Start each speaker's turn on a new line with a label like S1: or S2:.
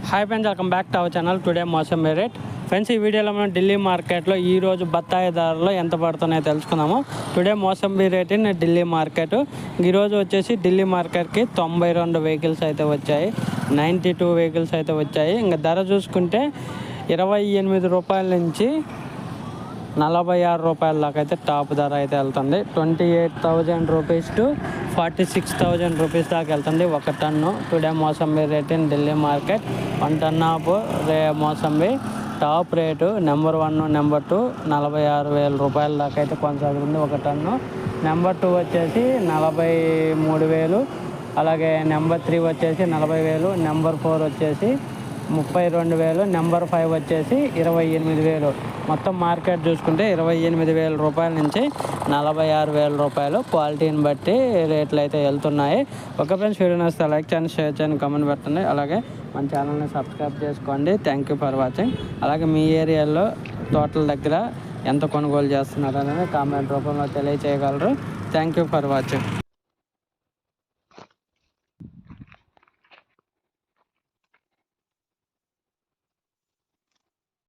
S1: Hi friends, welcome back to our channel. Today mosambi rate. Friends, ఈ వీడియోలో మనం ఢిల్లీ మార్కెట్లో ఈరోజు బత్తాయి ధరలు ఎంత పడుతున్నాయో తెలుసుకుందాము. Today mosambi rate in Delhi market. ఈరోజు వచ్చేసి ఢిల్లీ మార్కెట్కి 92 వెహికల్స్ అయితే వచ్చాయి, 92 వెహికల్స్ అయితే వచ్చాయి. ఇంకా ధర చూసుకుంటే 28 రూపాయల నుంచి 46 రూపాయల దాకా అయితే టాప్ ధర అయితే వెళ్తుంది. 28,000 రూపీస్ టు 46,000 రూపీస్ దాకా వెళ్తుంది ఒక ton. Today mosambi rate in Delhi market. 1 ton of mosambi top rate number 1, number 2 46,000 రూపాయల దాకా అయితే కొనసాగుతుంది ఒక టన్ను. నెంబర్ 2 వచ్చేసి 43,000, అలాగే నెంబర్ 3 వచ్చేసి 40,000, నెంబర్ 4 వచ్చేసి 32,000, నెంబర్ 5 వచ్చేసి 28,000. మొత్తం మార్కెట్ చూసుకుంటే 28,000 రూపాయల నుంచి 46,000 రూపాయలు. క్వాలిటీని బట్టి రేట్లు అయితే వెళ్తున్నాయి. ఒక ఫ్రెండ్స్, వీడియో నచ్చితే లైక్ చేయండి, షేర్ చేయండి, కామెంట్ పెట్టండి. అలాగే మన ఛానల్ని సబ్స్క్రైబ్ చేసుకోండి. Thank you for watching. అలాగే మీ ఏరియాలో తోటల దగ్గర ఎంత కొనుగోలు చేస్తున్నారు అనేది కామెంట్ రూపంలో తెలియచేయగలరు. Thank you for watching.